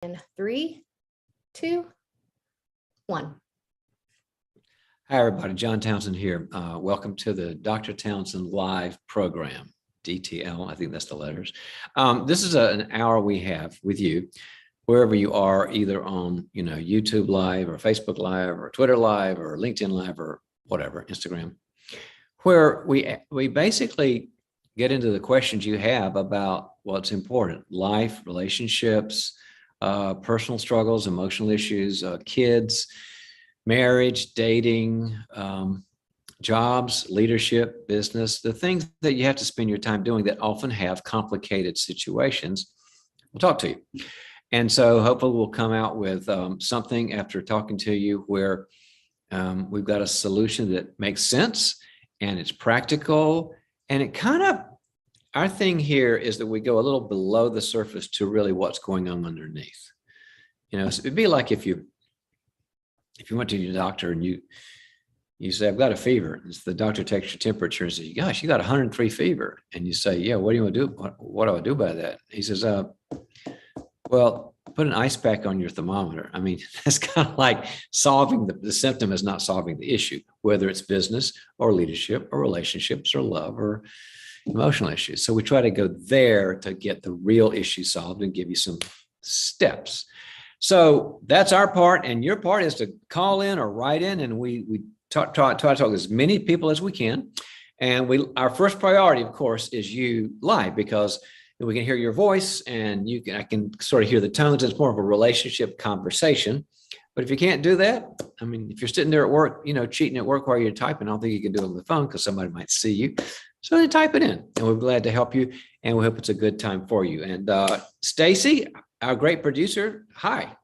In 3, 2, 1. Hi, everybody. John Townsend here. Welcome to the Dr. Townsend Live program, DTL. I think that's the letters. This is an hour we have with you, wherever you are, either on YouTube Live or Facebook Live or Twitter Live or LinkedIn Live or whatever, Instagram, where we basically get into the questions you have about what's important: life, relationships, personal struggles, emotional issues, kids, marriage, dating, jobs, leadership, business, the things that you have to spend your time doing that often have complicated situations. We'll talk to you. And so hopefully we'll come out with something after talking to you where we've got a solution that makes sense and it's practical. And it kind of, our thing here is that we go a little below the surface to really what's going on underneath. So it'd be like if you went to your doctor and you say, I've got a fever. And the doctor takes your temperature and says, gosh, you got 103 fever. And you say, yeah, what do you want to do? What do I do by that? He says, well, put an ice pack on your thermometer. I mean, that's kind of like solving the symptom is not solving the issue, whether it's business or leadership or relationships or love or emotional issues. So we try to go there to get the real issue solved and give you some steps. So that's our part, and your part is to call in or write in, and we try to talk to as many people as we can. And our first priority, of course, is you live, because we can hear your voice and I can sort of hear the tones. It's more of a relationship conversation. But if you can't do that, I mean, if you're sitting there at work, cheating at work while you're typing, I don't think you can do it on the phone because somebody might see you. So then type it in, and we're glad to help you, and we hope it's a good time for you. And Stacy, our great producer, hi.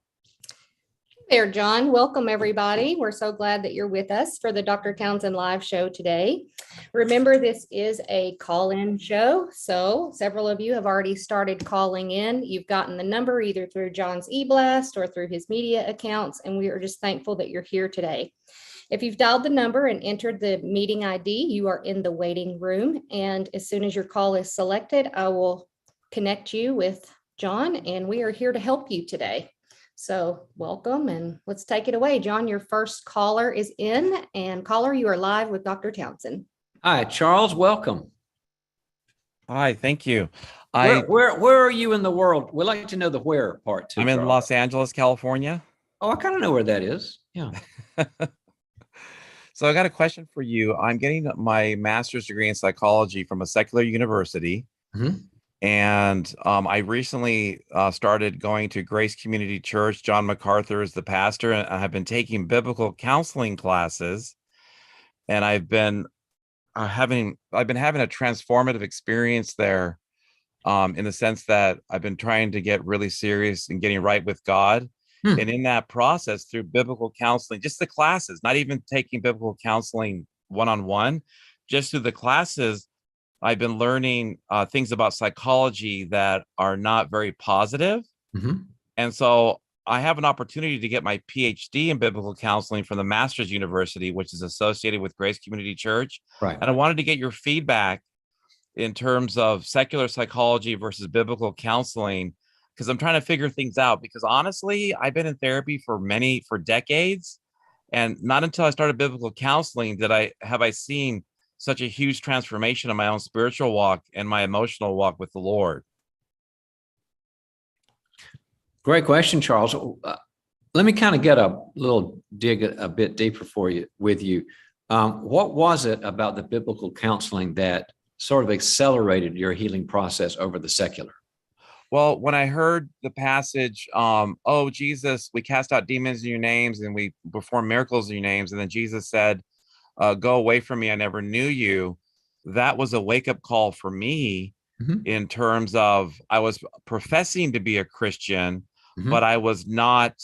There, John. Welcome, everybody. We're so glad that you're with us for the Dr. Townsend Live Show today. Remember, this is a call-in show, so several of you have already started calling in. You've gotten the number either through John's e-blast or through his media accounts, and we are just thankful that you're here today. If you've dialed the number and entered the meeting ID, you are in the waiting room, and as soon as your call is selected, I will connect you with John, and we are here to help you today. So welcome, and let's take it away. John, your first caller is in, and caller, you are live with Dr. Townsend. Hi, Charles, welcome. Hi, thank you. Where are you in the world? We'd like to know the where part too. I'm in Los Angeles, California. Oh, I kind of know where that is. Yeah. So I got a question for you. I'm getting my master's degree in psychology from a secular university. Mm-hmm. And I recently started going to Grace Community Church. John MacArthur is the pastor, and I have been taking biblical counseling classes. And I've been having a transformative experience there, in the sense that I've been trying to get really serious and getting right with God. And in that process, through biblical counseling, just the classes, not even taking biblical counseling one-on-one, just through the classes, I've been learning things about psychology that are not very positive. Mm-hmm. And so I have an opportunity to get my PhD in biblical counseling from the Master's University, which is associated with Grace Community Church. Right. And I wanted to get your feedback in terms of secular psychology versus biblical counseling, because I'm trying to figure things out. Because honestly, I've been in therapy for decades. And not until I started biblical counseling have I seen such a huge transformation in my own spiritual walk and my emotional walk with the Lord. Great question, Charles. Let me kind of get dig a bit deeper with you. What was it about the biblical counseling that sort of accelerated your healing process over the secular? Well, when I heard the passage, oh, Jesus, we cast out demons in your names and we perform miracles in your names. And then Jesus said, go away from me, I never knew you. That was a wake-up call for me. Mm-hmm. In terms of, I was professing to be a Christian, Mm-hmm. but I was not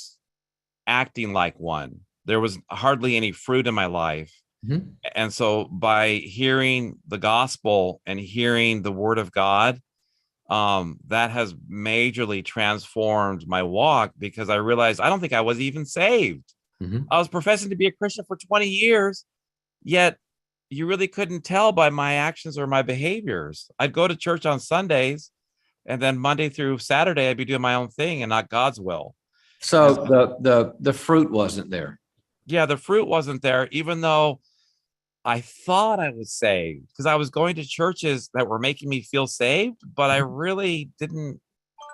acting like one. There was hardly any fruit in my life. Mm-hmm. And so by hearing the gospel and hearing the word of God, that has majorly transformed my walk, because I realized I don't think I was even saved. Mm-hmm. I was professing to be a Christian for 20 years, yet you really couldn't tell by my actions or my behaviors. I'd go to church on Sundays, And then Monday through Saturday, I'd be doing my own thing and not God's will. So the fruit wasn't there. Yeah, the fruit wasn't there, even though I thought I was saved because I was going to churches that were making me feel saved, but I really didn't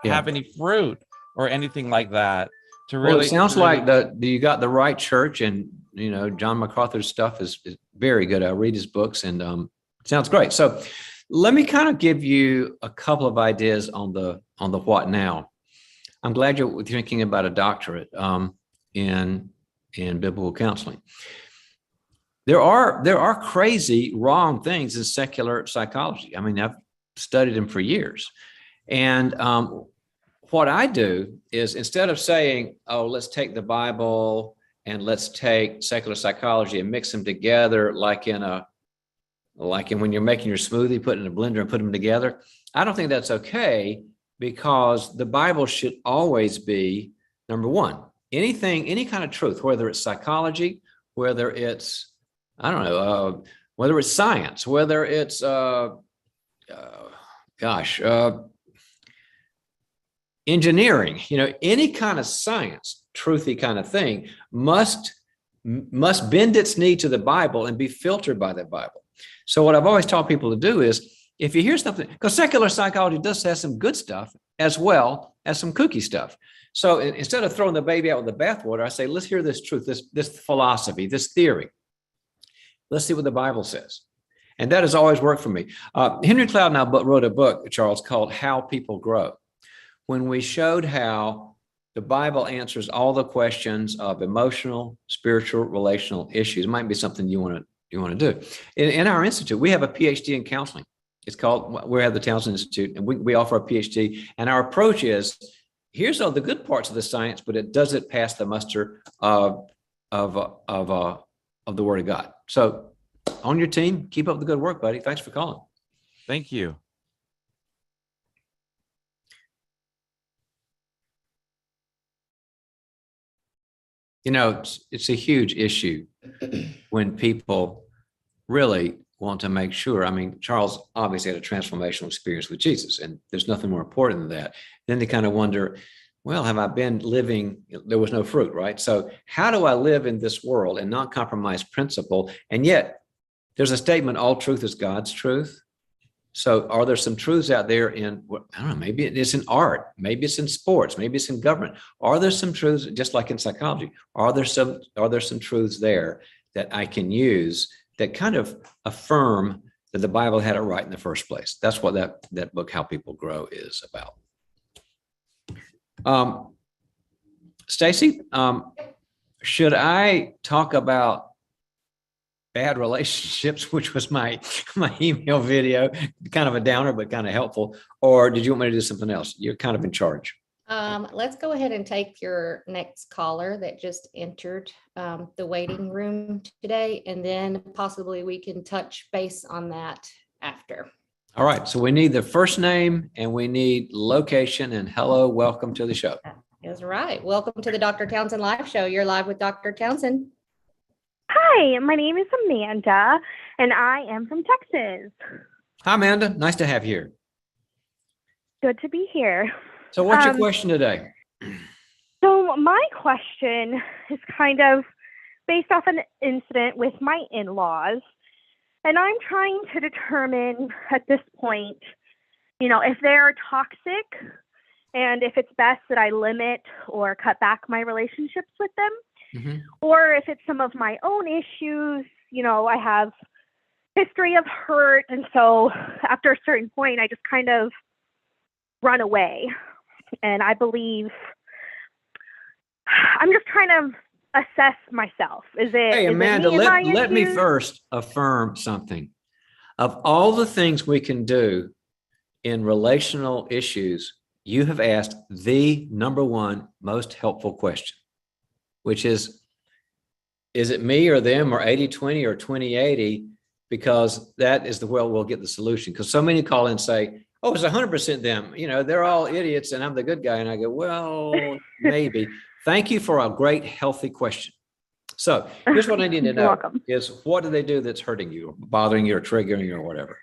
have any fruit or anything like that to really. Well, it sounds like you got the right church, and John MacArthur's stuff is very good. I read his books, and sounds great. So let me kind of give you a couple of ideas on the what now. I'm glad you're thinking about a doctorate in biblical counseling. There are crazy wrong things in secular psychology. I mean, I've studied them for years. And what I do is, instead of saying, oh, let's take the Bible and let's take secular psychology and mix them together like in when you're making your smoothie, put it in a blender and put them together, I don't think that's okay, because the Bible should always be, number one, any kind of truth, whether it's psychology, whether it's, I don't know, whether it's science, whether it's, engineering, any kind of science, truthy kind of thing must bend its knee to the Bible and be filtered by the Bible. So what I've always taught people to do is, if you hear something, because secular psychology does have some good stuff as well as some kooky stuff. So instead of throwing the baby out with the bathwater, I say, let's hear this truth, this philosophy, this theory. Let's see what the Bible says. And that has always worked for me. Henry Cloud now wrote a book, Charles, called How People Grow, when we showed how the Bible answers all the questions of emotional, spiritual, relational issues. It might be something you want to do. In our institute, we have a PhD in counseling. It's called, we have the Townsend Institute, and we offer a PhD. And our approach is, here's all the good parts of the science, but does it pass the muster of the Word of God? So on your team, keep up the good work, buddy. Thanks for calling. Thank you. It's a huge issue when people really want to make sure. I mean, Charles obviously had a transformational experience with Jesus, and there's nothing more important than that. Then they kind of wonder, well, have I been living? There was no fruit, right? So how do I live in this world and not compromise principle? And yet there's a statement, all truth is God's truth. So are there some truths out there in, I don't know, maybe it's in art, maybe it's in sports, maybe it's in government. Are there some truths, just like in psychology, are there some truths there that I can use that kind of affirm that the Bible had it right in the first place? That's what that book, How People Grow, is about. Stacy, should I talk about bad relationships, which was my email video, kind of a downer, but kind of helpful, or did you want me to do something else? You're kind of in charge. Let's go ahead and take your next caller that just entered the waiting room today, and then possibly we can touch base on that after. All right. So we need the first name and we need location, and hello, welcome to the show. That's right. Welcome to the Dr. Townsend Live Show. You're live with Dr. Townsend. Hi, my name is Amanda, and I am from Texas. Hi, Amanda. Nice to have you here. Good to be here. So what's your question today? So my question is kind of based off an incident with my in-laws, and I'm trying to determine at this point, if they're toxic and if it's best that I limit or cut back my relationships with them. Mm-hmm. Or if it's some of my own issues, I have history of hurt. And so after a certain point, I just kind of run away. And I believe I'm just trying to assess myself. Hey, Amanda, let me first affirm something. Of all the things we can do in relational issues, you have asked the number one most helpful question, which is it me or them, or 80-20 or 20-80? Because that is the way we'll get the solution. Because so many call in and say, oh, it's 100% them. They're all idiots and I'm the good guy. And I go, well, maybe. Thank you for a great, healthy question. So here's what I need to know is, what do they do that's hurting you, or bothering you, or triggering you, or whatever?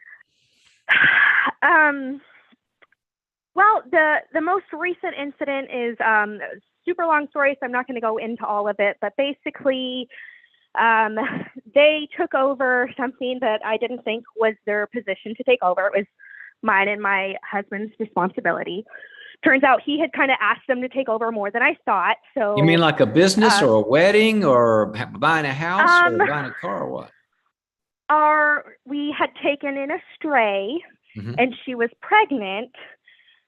Well, the most recent incident is super long story, so I'm not going to go into all of it. But basically, they took over something that I didn't think was their position to take over. It was mine and my husband's responsibility. Turns out he had kind of asked them to take over more than I thought. So You mean like a business or a wedding or buying a house or buying a car or what? We had taken in a stray, Mhm. and she was pregnant,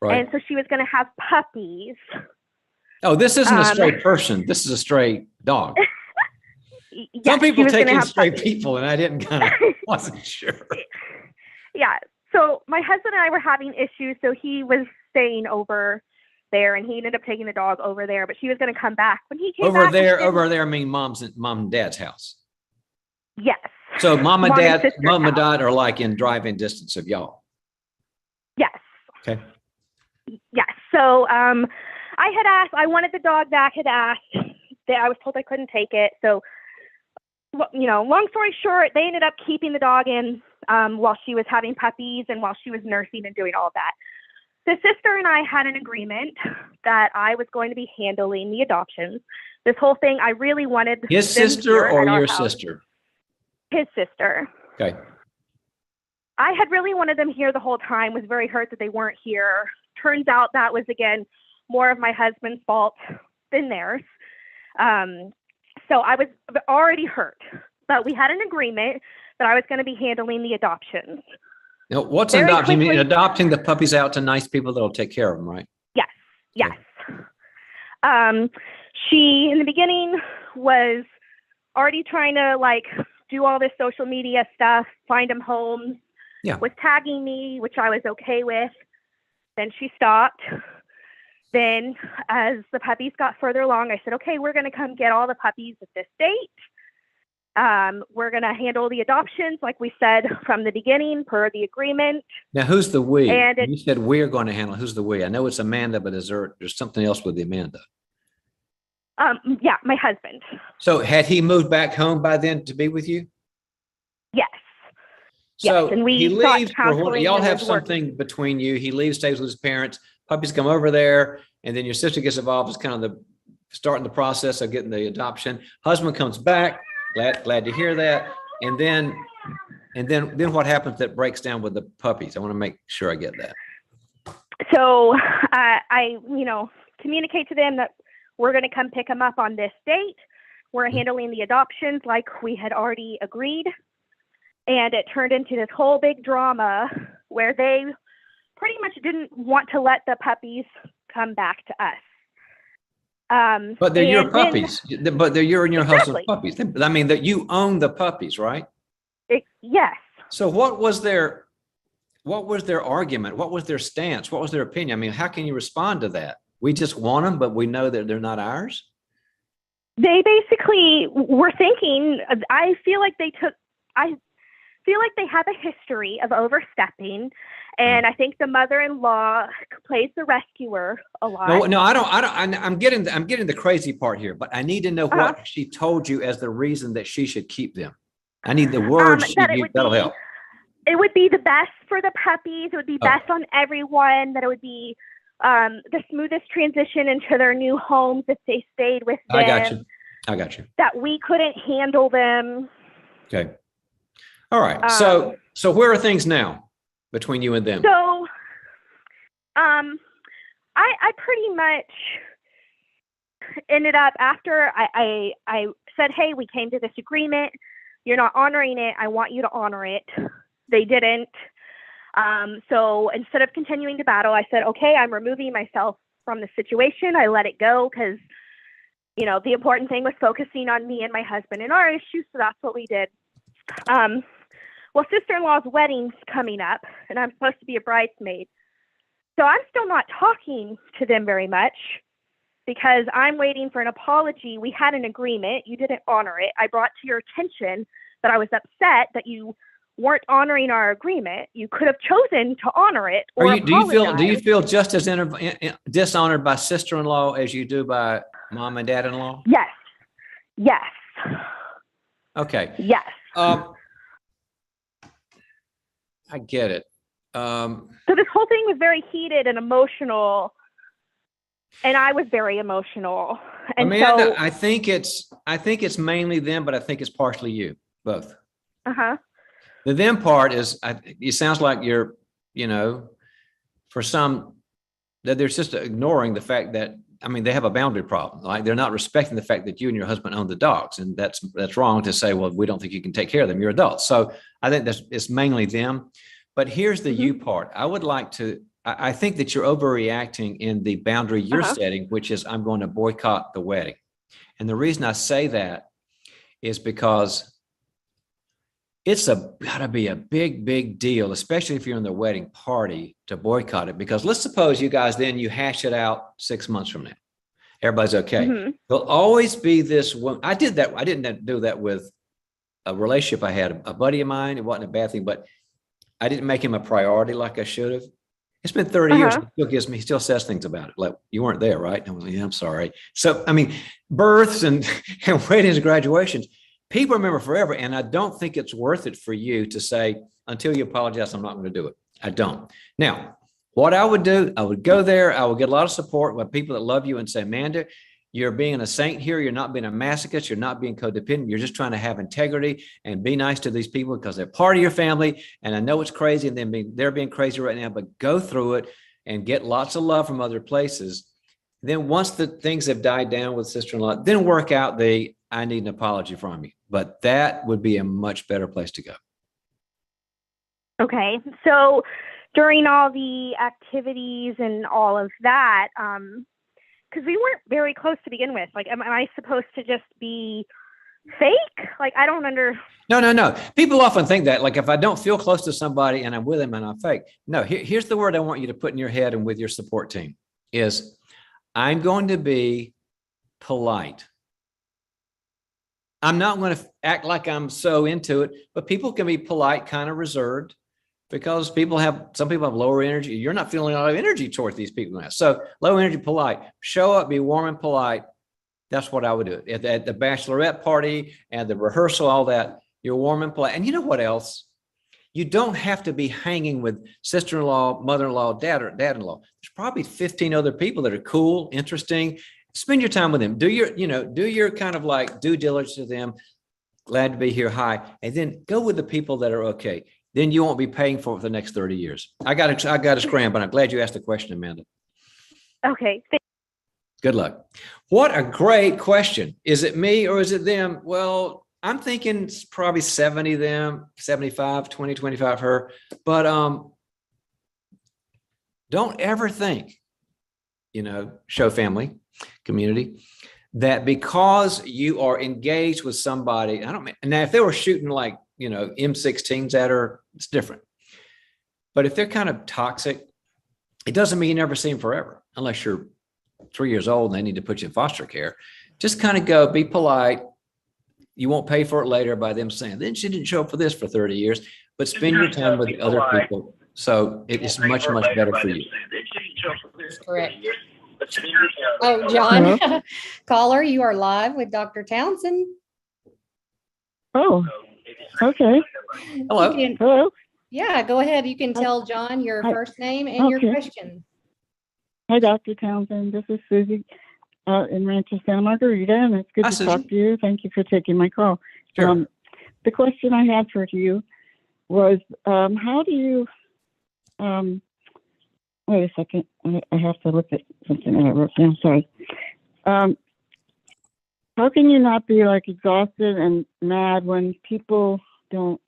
Right. and so she was going to have puppies. Oh, this isn't a stray person. This is a stray dog. Yes, Some she people was take gonna in have stray puppies. people, and I didn't wasn't sure. Yeah. So my husband and I were having issues, so he was staying over there, and he ended up taking the dog over there. But she was going to come back when he came Over back. there, I mean mom and dad's house. Yes. So mom and sister's dad are like in driving distance of y'all. Yes. Okay. Yes. So I had asked. I wanted the dog back. Had asked. I was told I couldn't take it. So, long story short, they ended up keeping the dog in while she was having puppies and while she was nursing and doing all of that. The sister and I had an agreement that I was going to be handling the adoptions. This whole thing, I really wanted His them sister here or at our your house. sister? His sister. Okay. I had really wanted them here the whole time, was very hurt that they weren't here. Turns out that was, again, more of my husband's fault than theirs. So I was already hurt, but we had an agreement that I was going to be handling the adoptions. Now, what's Very adopting? You mean quickly- adopting the puppies out to nice people that'll take care of them, right? Yes, yes. Okay. She, in the beginning, was already trying to, do all this social media stuff, find them homes, Yeah. was tagging me, which I was okay with. Then she stopped. Then as the puppies got further along, I said, okay, we're going to come get all the puppies at this date. We're going to handle the adoptions, like we said from the beginning, per the agreement. Now, who's the we? And You said we're going to handle it. Who's the we? I know it's Amanda, but there's something else with the Amanda? Yeah, my husband. So had he moved back home by then to be with you? Yes. So Yes, and we he sought leaves, counseling y'all and have was working. something between you. He leaves, stays with his parents, puppies come over there, and then your sister gets involved as kind of the starting the process of getting the adoption. Husband comes back, glad to hear that. And then what happens that breaks down with the puppies? I want to make sure I get that. So I communicate to them that we're going to come pick them up on this date. We're handling the adoptions like we had already agreed. And it turned into this whole big drama where they pretty much didn't want to let the puppies come back to us. But they're your and then- puppies. But they're your and your husband's Exactly. puppies. I mean, that you own the puppies, right? Yes. So what was their argument? What was their stance? What was their opinion? I mean, how can you respond to that? We just want them, but we know that they're not ours. They basically were thinking, I feel like they have a history of overstepping. And I think the mother-in-law plays the rescuer a lot. No, I don't. I'm getting the crazy part here, but I need to know what she told you as the reason that she should keep them. I need the words she used. That'll help. It would be the best for the puppies. It would be best on everyone. That it would be the smoothest transition into their new homes if they stayed with them. I got you. That we couldn't handle them. Okay. All right. So where are things now between you and them? So, I pretty much ended up after I said, hey, we came to this agreement. You're not honoring it. I want you to honor it. They didn't. So instead of continuing to battle, I said, okay, I'm removing myself from the situation. I let it go because, the important thing was focusing on me and my husband and our issues. So that's what we did. Well, sister-in-law's wedding's coming up, and I'm supposed to be a bridesmaid. So I'm still not talking to them very much because I'm waiting for an apology. We had an agreement. You didn't honor it. I brought to your attention that I was upset that you weren't honoring our agreement. You could have chosen to honor it or apologize. Do you feel just as dishonored by sister-in-law as you do by mom and dad-in-law? Yes. Yes. Okay. Yes. I get it. So this whole thing was very heated and emotional, and I was very emotional. And Amanda, so, I think it's mainly them, but I think it's partially you, both. The them part is, it sounds like you're, for some, that they're just ignoring the fact that, they have a boundary problem. Like they're not respecting the fact that you and your husband own the dogs. And that's wrong to say, well, we don't think you can take care of them. You're adults. So I think it's mainly them. But here's the you part. I think that you're overreacting in the boundary you're setting, which is I'm going to boycott the wedding. And the reason I say that is because it's gotta be a big, big deal, especially if you're in the wedding party, to boycott it. Because let's suppose you guys, then you hash it out 6 months from now. Everybody's okay. There'll always be this one. I did that. I didn't do that with a relationship I had, a buddy of mine. It wasn't a bad thing, but I didn't make him a priority like I should have. It's been 30 years. He still says things about it. Like, you weren't there, right? And I was like, yeah, I'm sorry. So, births and weddings and graduations, people remember forever. And I don't think it's worth it for you to say, until you apologize, I'm not going to do it. I don't. Now, what I would do, I would go there. I would get a lot of support with people that love you and say, Amanda, you're being a saint here. You're not being a masochist. You're not being codependent. You're just trying to have integrity and be nice to these people because they're part of your family. And I know it's crazy and they're being crazy right now, but go through it and get lots of love from other places. Then once the things have died down with sister-in-law, then work out I need an apology from you. But that would be a much better place to go. Okay. So during all the activities and all of that, because we weren't very close to begin with. Like, am I supposed to just be fake? Like, I don't No. People often think that, like, if I don't feel close to somebody and I'm with them and I'm fake. No, here's the word I want you to put in your head and with your support team is, I'm going to be polite. I'm not going to act like I'm so into it, but people can be polite, kind of reserved. Because some people have lower energy. You're not feeling a lot of energy towards these people now. So low energy, polite, show up, be warm and polite. That's what I would do. At the bachelorette party and the rehearsal, all that, you're warm and polite. And you know what else? You don't have to be hanging with sister-in-law, mother-in-law, dad-in-law. There's probably 15 other people that are cool, interesting. Spend your time with them. Do your kind of like due diligence to them. Glad to be here. Hi. And then go with the people that are okay. Then you won't be paying for it for the next 30 years. I got to scram, but I'm glad you asked the question, Amanda. Okay. Good luck. What a great question. Is it me or is it them? Well, I'm thinking it's probably 70 them, 75, 20, 25 her. But don't ever think, show family, community, that because you are engaged with somebody, now if they were shooting like, M16s at her, it's different. But if they're kind of toxic, it doesn't mean you never see them forever, unless you're 3 years old and they need to put you in foster care. Just kind of go, be polite. You won't pay for it later by them saying, then she didn't show up for this for 30 years, but spend your time with other people. So it is much, much better for you. Correct. Oh, John, caller, you are live with Dr. Townsend. Oh, okay. Hello. Hello. Yeah, go ahead. You can tell John your first name and your question. Hi, Dr. Townsend. This is Susie in Rancho Santa Margarita, and it's good to talk to you. Thank you for taking my call. Sure. The question I had for you was, how do you, wait a second. I have to look at something that I wrote down. Sorry. How can you not be like exhausted and mad when people don't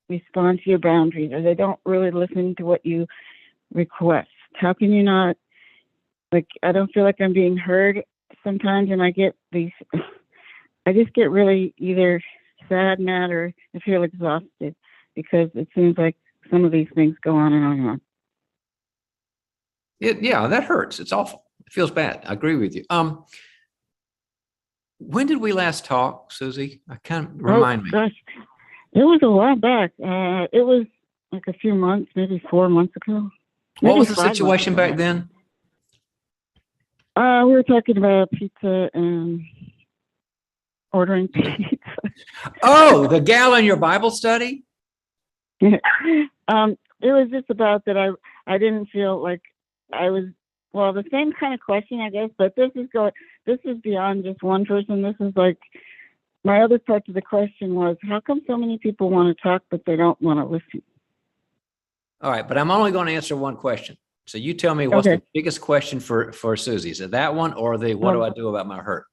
respond to your boundaries or they don't really listen to what you request? How can you not, like, I don't feel like I'm being heard sometimes, and I just get really either sad, mad, or I feel exhausted because it seems like some of these things go on and on and on. Yeah, that hurts. It's awful. It feels bad. I agree with you. When did we last talk, Susie? I can't remind me. Gosh. It was a while back. It was like a few months, maybe 4 months ago. What was the situation back then? We were talking about pizza and ordering pizza. Oh, the gal in your Bible study? it was just about that I didn't feel like I was, well, the same kind of question, I guess, but this is beyond just one person. This is like, my other part of the question was, how come so many people want to talk, but they don't want to listen? All right, but I'm only going to answer one question. So you tell me what's Okay. the biggest question for Susie? Is it that one or the what do I do about my hurt?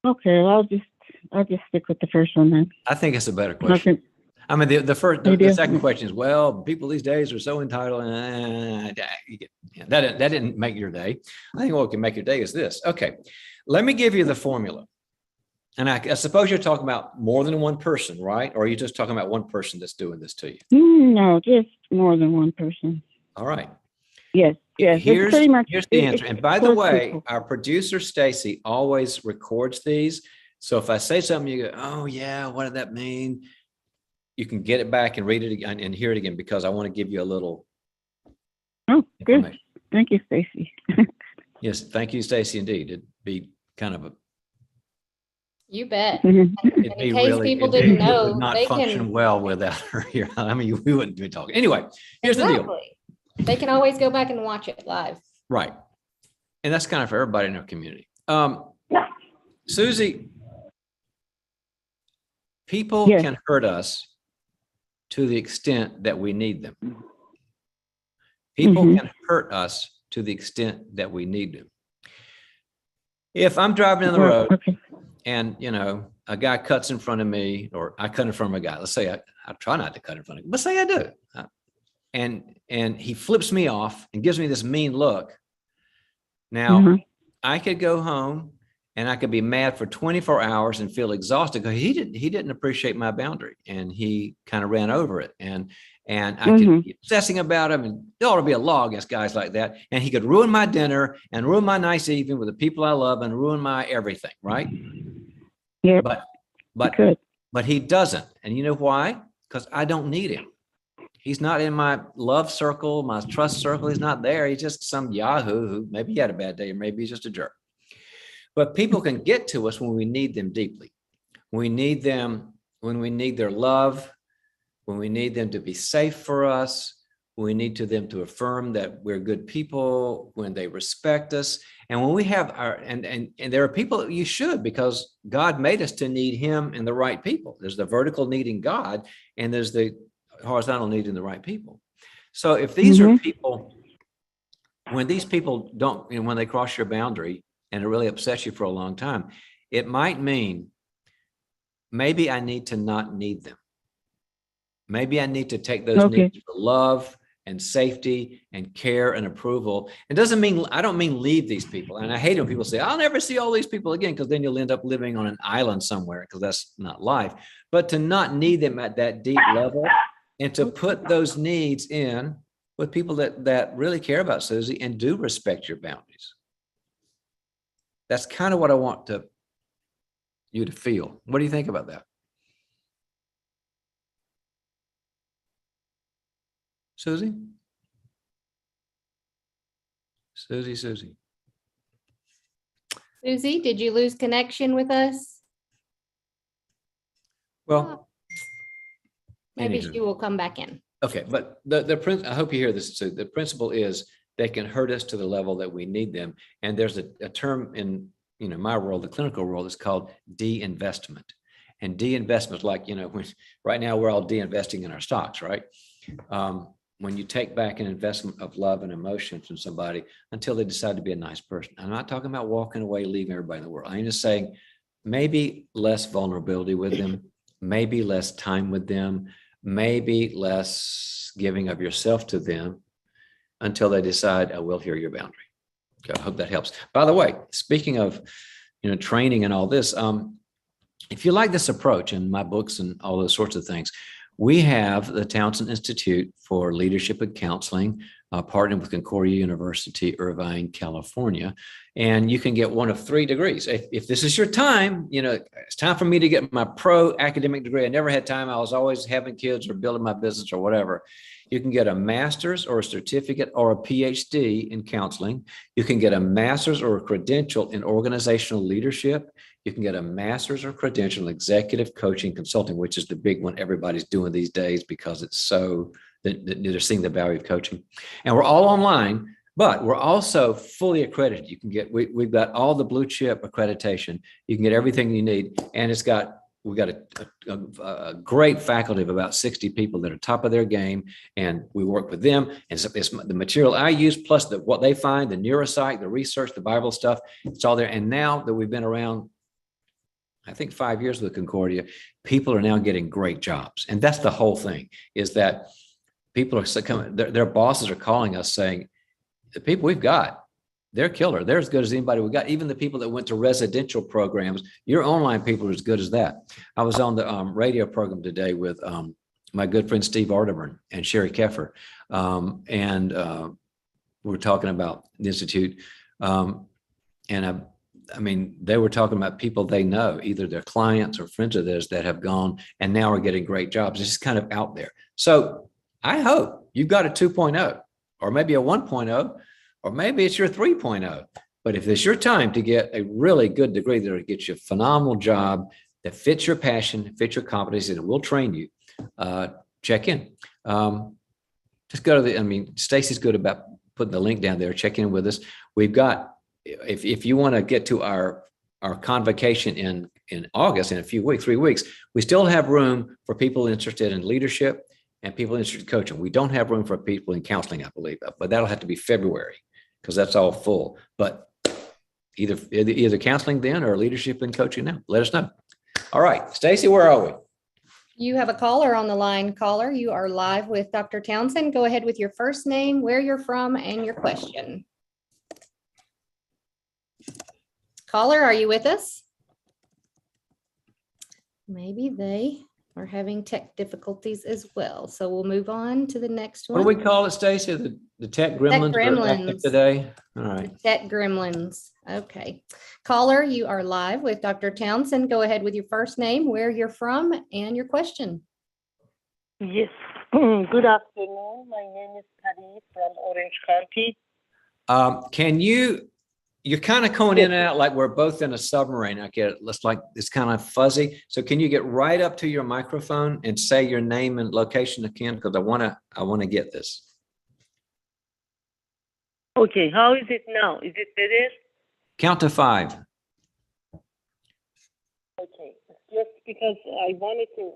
Okay, I'll just stick with the first one then. I think it's a better question. Okay. I mean, the Maybe. second question is, well, people these days are so entitled. That didn't make your day. I think what can make your day is this. Okay, let me give you the formula. And I suppose you're talking about more than one person, right? Or are you just talking about one person that's doing this to you? No, just more than one person. All right. Yes. Here's pretty much, the answer. And by the close way, people. our producer, Stacy, always records these. So if I say something, you go, oh, yeah, what did that mean? You can get it back and read it again and hear it again, because I want to give you a little good. Thank you, Stacy. Yes, thank you, Stacy. Indeed, it'd be kind of a. You bet. Mhm. And in case people didn't know, would not they function can. well without her here. I mean, we wouldn't be talking. Anyway, here's the deal. Exactly. They can always go back and watch it live. Right, and that's kind of for everybody in our community. Susie, people Yes. can hurt us to the extent that we need them. People Mhm. can hurt us to the extent that we need them. If I'm driving in the road Okay. and, a guy cuts in front of me, or I cut in front of a guy, let's say I try not to cut in front of him, but say I do. And he flips me off and gives me this mean look. Now, Mhm. I could go home and I could be mad for 24 hours and feel exhausted because he didn't appreciate my boundary, and he kind of ran over it. And I could be obsessing about him, and there ought to be a law against guys like that. And he could ruin my dinner and ruin my nice evening with the people I love and ruin my everything, right? Yeah. But he doesn't. And you know why? Because I don't need him. He's not in my love circle, my trust circle. He's not there. He's just some yahoo who maybe he had a bad day, or maybe he's just a jerk. But people can get to us when we need them deeply. We need them when we need their love, when we need them to be safe for us, when we need them to affirm that we're good people, when they respect us. And when we have and there are people that you should, because God made us to need him and the right people. There's the vertical need in God, and there's the horizontal need in the right people. So if these are people, when these people don't, when they cross your boundary and it really upsets you for a long time, it might mean maybe I need to not need them. Maybe I need to take those needs for love and safety and care and approval. It doesn't mean, I don't mean leave these people. And I hate when people say, I'll never see all these people again, because then you'll end up living on an island somewhere, because that's not life. But to not need them at that deep level, and to put those needs in with people that really care about Susie and do respect your boundaries. That's kind of what I want you to feel. What do you think about that? Susie? Susie. Susie, did you lose connection with us? Well, maybe anywho. she will come back in. Okay, but I hope you hear this too. The principle is they can hurt us to the level that we need them. And there's a term in my world, the clinical world, is called de-investment. And de-investment is like, right now we're all de-investing in our stocks, right? When you take back an investment of love and emotion from somebody until they decide to be a nice person. I'm not talking about walking away, leaving everybody in the world. I'm just saying maybe less vulnerability with them, maybe less time with them, maybe less giving of yourself to them until they decide, I will hear your boundary. Okay, I hope that helps. By the way, speaking of, training and all this, if you like this approach and my books and all those sorts of things, we have the Townsend Institute for Leadership and Counseling. partnering with Concordia University, Irvine, California. And you can get one of 3 degrees. If this is your time, it's time for me to get my pro academic degree. I never had time. I was always having kids or building my business or whatever. You can get a master's or a certificate or a PhD in counseling. You can get a master's or a credential in organizational leadership. You can get a master's or credential in executive coaching consulting, which is the big one everybody's doing these days because it's so that they're seeing the value of coaching. And we're all online, but we're also fully accredited. You can get, we've got all the blue chip accreditation. You can get everything you need. And we've got a great faculty of about 60 people that are top of their game. And we work with them. And so it's the material I use, plus what they find, the neuropsych, the research, the Bible stuff, it's all there. And now that we've been around, I think 5 years with Concordia, people are now getting great jobs. And that's the whole thing, is that people are coming, their bosses are calling us saying, the people we've got, they're killer. They're as good as anybody we got. Even the people that went to residential programs, your online people are as good as that. I was on the radio program today with my good friend Steve Arterburn and Sherry Keffer. We're talking about the Institute. I mean, they were talking about people they know, either their clients or friends of theirs that have gone and now are getting great jobs. It's just kind of out there. So I hope you've got a 2.0 or maybe a 1.0, or maybe it's your 3.0. But if it's your time to get a really good degree that'll get you a phenomenal job that fits your passion, fits your competency, and will train you, check in. Just go to Stacy's good about putting the link down there. Check in with us. We've got, if you want to get to our convocation in August, in a few weeks, 3 weeks, we still have room for people interested in leadership and people interested in coaching. We don't have room for people in counseling, I believe, but that'll have to be February because that's all full. But either counseling then or leadership and coaching now. Let us know. All right, Stacy, where are we? You have a caller on the line. Caller, you are live with Dr. Townsend. Go ahead with your first name, where you're from, and your question. Caller, are you with us? Maybe they are having tech difficulties as well. So we'll move on to the next one. What do we call it, Stacy? The tech gremlins? Tech gremlins. Today? All right. The tech gremlins. Okay. Caller, you are live with Dr. Townsend. Go ahead with your first name, where you're from, and your question. Yes. Good afternoon. My name is Patty from Orange County. You're kind of going in and out like we're both in a submarine. I get it. It's kind of fuzzy. So can you get right up to your microphone and say your name and location again? Because I want to get this. Okay. How is it now? Is it better? Count to 5. Okay. Just because I wanted to.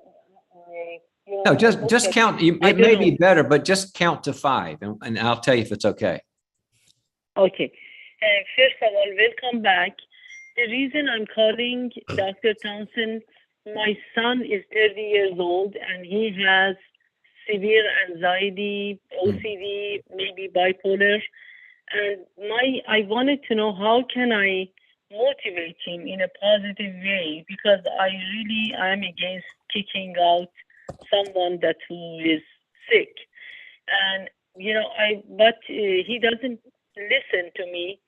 No, just count. It may be better, but just count to 5, and I'll tell you if it's okay. Okay. First of all, welcome back. The reason I'm calling Dr. Townsend, my son is 30 years old and he has severe anxiety, OCD, maybe bipolar. And I wanted to know how can I motivate him in a positive way, because I am against kicking out someone who is sick. And, but he doesn't listen to me.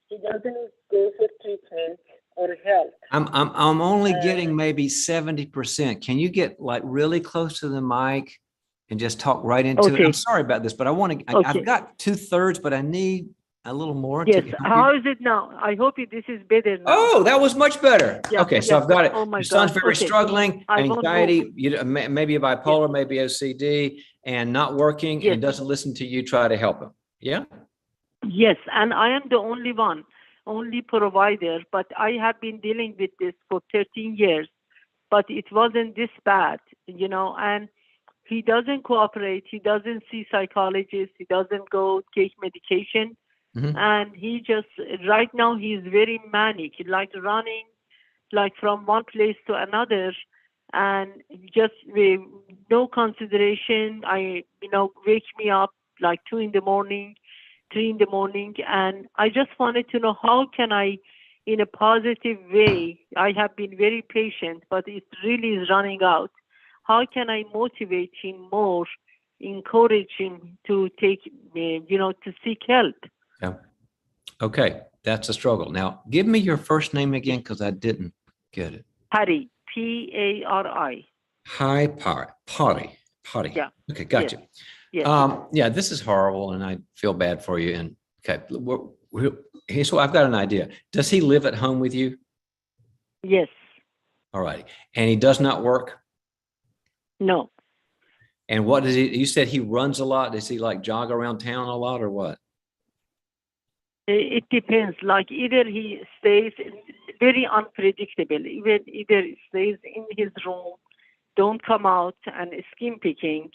He doesn't go for treatment or help. I'm only getting maybe 70%. Can you get like really close to the mic and just talk right into it? I'm sorry about this, but I've got 2/3, but I need a little more. Yes. How is it now? I hope this is better now. Oh, that was much better. Yeah, okay, so I've got it. Oh my Your son's God. very struggling, anxiety, maybe a bipolar, maybe OCD, and not working and doesn't listen to you try to help him. Yeah? Yes, and I am the only provider, but I have been dealing with this for 13 years, but it wasn't this bad, and he doesn't cooperate. He doesn't see psychologists. He doesn't go take medication. Mm-hmm. And he just, right now, he's very manic, like running, like from one place to another, and just with no consideration. Wake me up like 2 in the morning, 3 in the morning, and I just wanted to know how can I, in a positive way, I have been very patient, but it really is running out. How can I motivate him more encourage him to take, to seek help. Yeah. Okay. That's a struggle. Now, give me your first name again, because I didn't get it. Pari, Pari. Hi, Potty. Yeah. Okay. Gotcha. Yes. Yeah, this is horrible and I feel bad for you. And okay. So I've got an idea. Does he live at home with you? Yes. All right. And he does not work? No. And what does he, you said he runs a lot. Does he like jog around town a lot or what? It depends. Like either he stays very unpredictable, either stays in his room, don't come out and skin picking,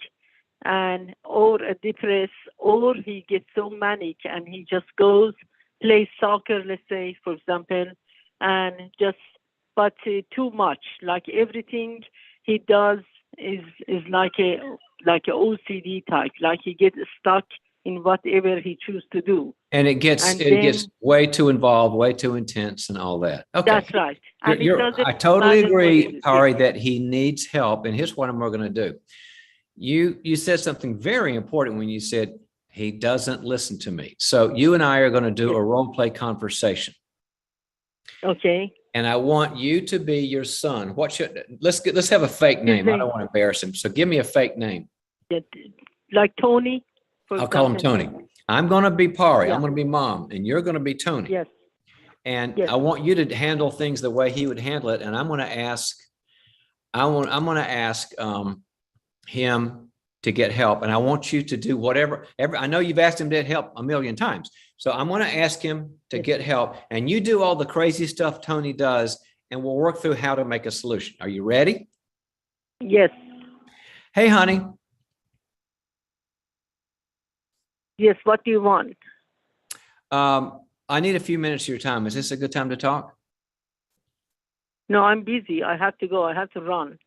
and or depressed, or he gets so manic and he just goes play soccer, let's say, for example, and just but too much. Like everything he does is like a OCD type. Like he gets stuck in whatever he chooses to do. And it gets way too involved, way too intense and all that. Okay. That's right. And I totally agree, Ari, that he needs help. And here's what we're going to do. You said something very important when you said he doesn't listen to me. So you and I are going to do a role play conversation. Okay. And I want you to be your son. Let's have a fake name. I don't want to embarrass him. So give me a fake name. Like Tony. I'll call him Tony. I'm going to be Pari. Yeah. I'm going to be mom, and you're going to be Tony. Yes. And yes. I want you to handle things the way he would handle it. And I'm going to ask, him to get help. And I want you to do whatever. I know you've asked him to get help a million times. So I'm going to ask him to get help. And you do all the crazy stuff Tony does, and we'll work through how to make a solution. Are you ready? Yes. Hey, honey. Yes, what do you want? I need a few minutes of your time. Is this a good time to talk? No, I'm busy. I have to go. I have to run.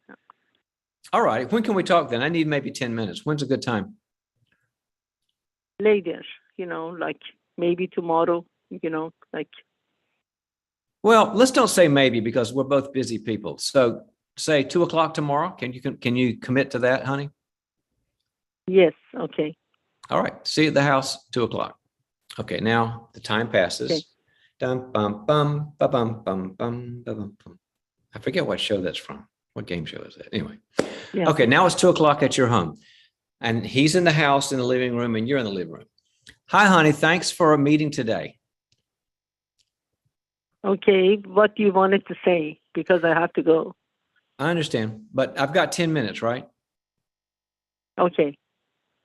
All right. When can we talk then? I need maybe 10 minutes. When's a good time? Later, like maybe tomorrow, like. Well, let's don't say maybe, because we're both busy people. So say 2:00 tomorrow. Can you commit to that, honey? Yes. Okay. All right. See you at the house, 2:00. Okay. Now the time passes. Okay. Dum, bum, bum, ba, bum, bum, bum, ba, bum, bum. I forget what show that's from. What game show is that? Anyway. Yeah. Okay. Now it's 2:00 at your home, and he's in the house in the living room, and you're in the living room. Hi, honey. Thanks for a meeting today. Okay. What do you wanted to say? Because I have to go. I understand, but I've got 10 minutes, right? Okay.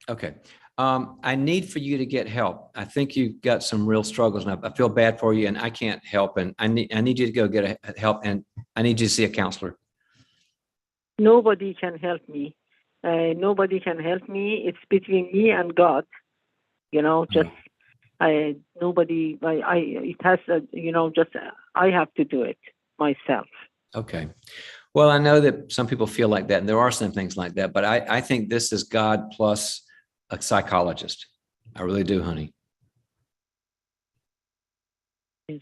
Okay. I need for you to get help. I think you've got some real struggles, and I feel bad for you, and I can't help. And I need you to go get help, and I need you to see a counselor. Nobody can help me. Nobody can help me. It's between me and God. Just nobody. It has. Just I have to do it myself. Okay. Well, I know that some people feel like that, and there are some things like that. But I think this is God plus a psychologist. I really do, honey. Yes.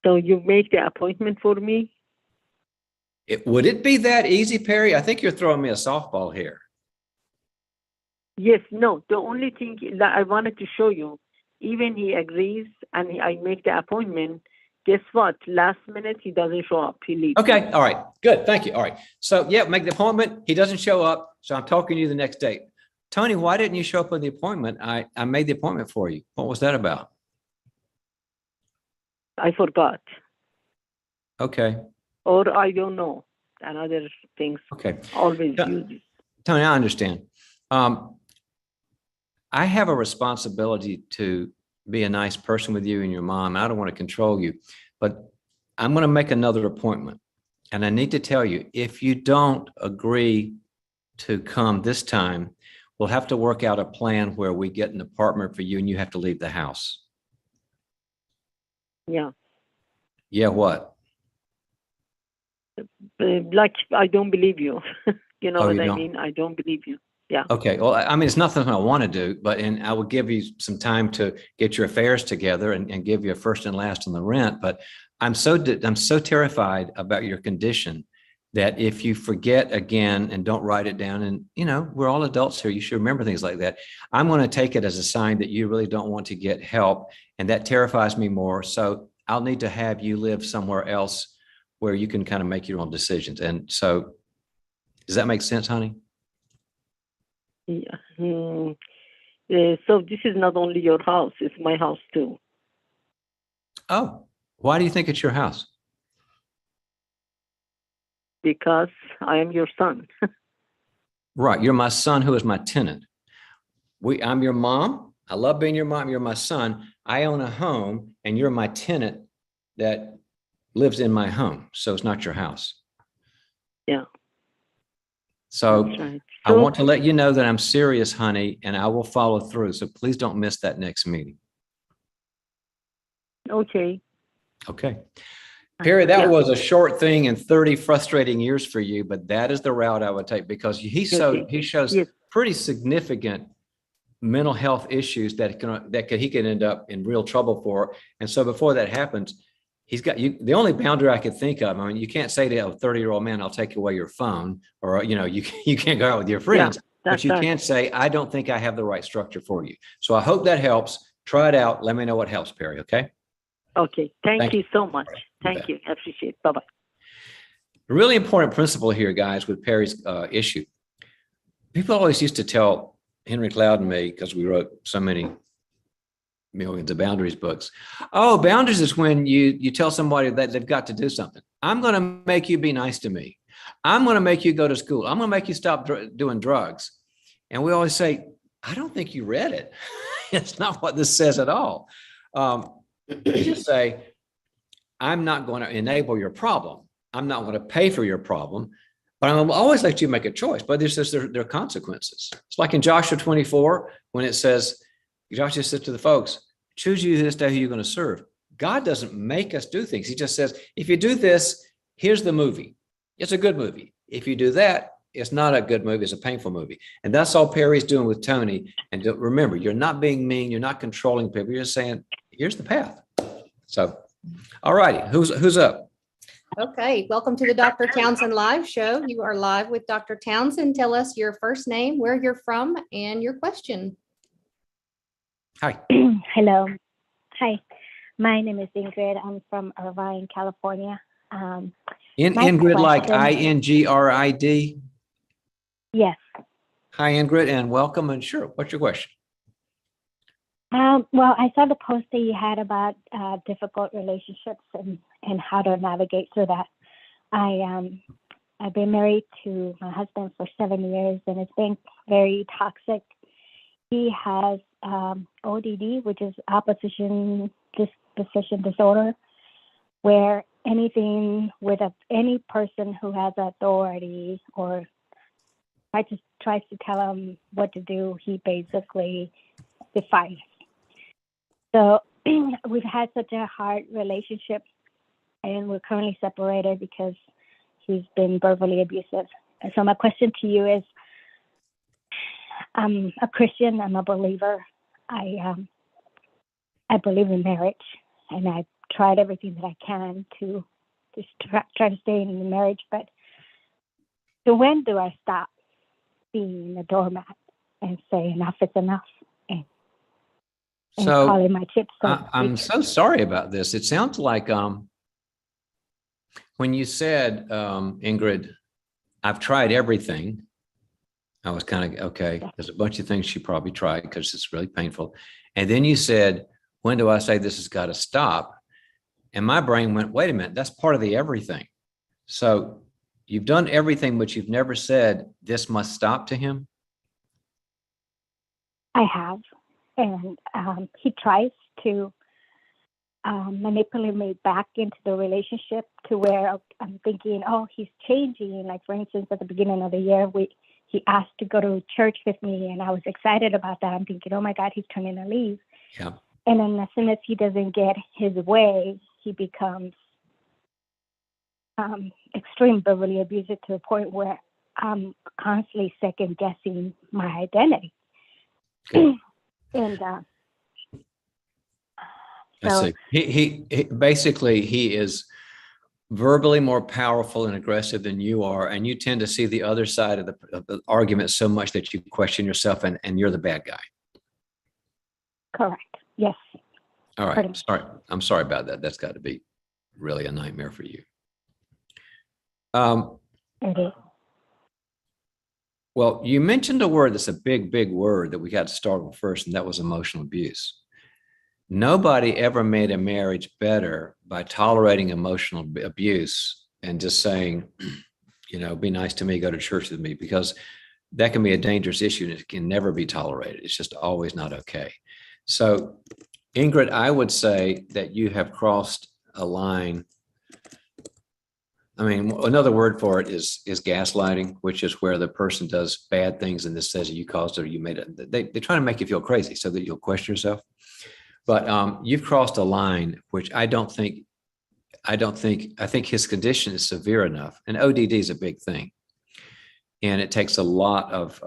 So you make the appointment for me? Would it be that easy, Perry? I think you're throwing me a softball here. Yes. No. The only thing that I wanted to show you, even he agrees and I make the appointment. Guess what? Last minute, he doesn't show up. He leaves. Okay. All right. Good. Thank you. All right. So, yeah, make the appointment. He doesn't show up. So I'm talking to you the next day. Tony, why didn't you show up on the appointment? I made the appointment for you. What was that about? I forgot. Okay. Or I don't know. And other things. Okay. Always use it. Tony, I understand. I have a responsibility to be a nice person with you and your mom. I don't want to control you, but I'm going to make another appointment. And I need to tell you, if you don't agree to come this time, we'll have to work out a plan where we get an apartment for you and you have to leave the house. Yeah. Yeah, what? Like, I don't believe you. You know Oh, what you I don't? mean? I don't believe you. Yeah. Okay. Well, I mean, it's nothing I want to do, but I will give you some time to get your affairs together and give you a first and last on the rent. But I'm so terrified about your condition that if you forget again and don't write it down, and we're all adults here, you should remember things like that. I'm going to take it as a sign that you really don't want to get help, and that terrifies me more. So I'll need to have you live somewhere else where you can kind of make your own decisions. And so, does that make sense, honey? Yeah. So this is not only your house, it's my house too. Oh, why do you think it's your house? Because I am your son. Right. You're my son who is my tenant. I'm your mom. I love being your mom. You're my son. I own a home and you're my tenant that lives in my home. So it's not your house. Yeah. So That's right. I want to let you know that I'm serious, honey, and I will follow through. So please don't miss that next meeting. Okay. Okay. Perry, that Yeah. was a short thing and 30 frustrating years for you, but that is the route I would take because he shows Yes. pretty significant mental health issues he could end up in real trouble for. And so before that happens, he's got you. The only boundary I could think of, I mean, you can't say to a 30-year-old man, I'll take away your phone, or, you can't go out with your friends, but you can say, I don't think I have the right structure for you. So I hope that helps. Try it out. Let me know what helps, Perry. Okay. Okay. Thank you so much. You Thank bet. you. I appreciate it. Bye-bye. A really important principle here, guys, with Perry's issue. People always used to tell Henry Cloud and me, because we wrote so many millions of boundaries books. Oh, boundaries is when you tell somebody that they've got to do something. I'm going to make you be nice to me. I'm going to make you go to school. I'm going to make you stop doing drugs. And we always say, I don't think you read it. It's not what this says at all. You just say, I'm not going to enable your problem. I'm not going to pay for your problem, but I'm always let you make a choice. But there are consequences. It's like in Joshua 24, when it says, Joshua said to the folks, choose you this day who you're going to serve. God doesn't make us do things. He just says, if you do this, here's the movie. It's a good movie. If you do that, it's not a good movie. It's a painful movie. And that's all Perry's doing with Tony. And remember, you're not being mean. You're not controlling people. You're just saying, here's the path. So, all righty. Who's up? Okay, welcome to the Dr. Townsend Live Show. You are live with Dr. Townsend. Tell us your first name, where you're from, and your question. Hi. Hello. Hi. My name is Ingrid. I'm from Irvine, California. Ingrid, like INGRID? Yes. Hi, Ingrid, and welcome. And sure, what's your question? Well, I saw the post that you had about difficult relationships and how to navigate through that. I've been married to my husband for 7 years, and it's been very toxic. He has ODD, which is opposition disposition disorder, where anything with any person who has authority or tries to tell him what to do, he basically defies. So we've had such a hard relationship, and we're currently separated because he's been verbally abusive. And so my question to you is, I'm a Christian. I'm a believer. I believe in marriage, and I've tried everything that I can to just try to stay in the marriage. But so when do I stop being a doormat and say enough is enough? And calling my chips. I'm so sorry about this. It sounds like when you said, Ingrid, I've tried everything. I was kind of, okay, there's a bunch of things she probably tried because it's really painful. And then you said, when do I say this has got to stop? And my brain went, wait a minute, that's part of the everything. So you've done everything, but you've never said this must stop to him? I have. And he tries to manipulate me back into the relationship to where I'm thinking, oh, he's changing. Like, for instance, at the beginning of the year, he asked to go to church with me, and I was excited about that. I'm thinking, oh my God, he's turning to leave. Yeah. And then as soon as he doesn't get his way, he becomes extreme verbally abusive to the point where I'm constantly second guessing my identity. Okay. And I see. He basically, he is verbally more powerful and aggressive than you are, and you tend to see the other side of the argument so much that you question yourself and you're the bad guy. Correct. Yes. All Pretty right. much. Sorry. I'm sorry about that. That's got to be really a nightmare for you. It is. Well, you mentioned a word that's a big, big word that we got to start with first, and that was emotional abuse. Nobody ever made a marriage better by tolerating emotional abuse and just saying, be nice to me, go to church with me, because that can be a dangerous issue and it can never be tolerated. It's just always not okay. So, Ingrid, I would say that you have crossed a line. I mean, another word for it is gaslighting, which is where the person does bad things and this says you caused it or you made it. They try to make you feel crazy so that you'll question yourself. But you've crossed a line, which I think his condition is severe enough, and ODD is a big thing. And it takes a lot of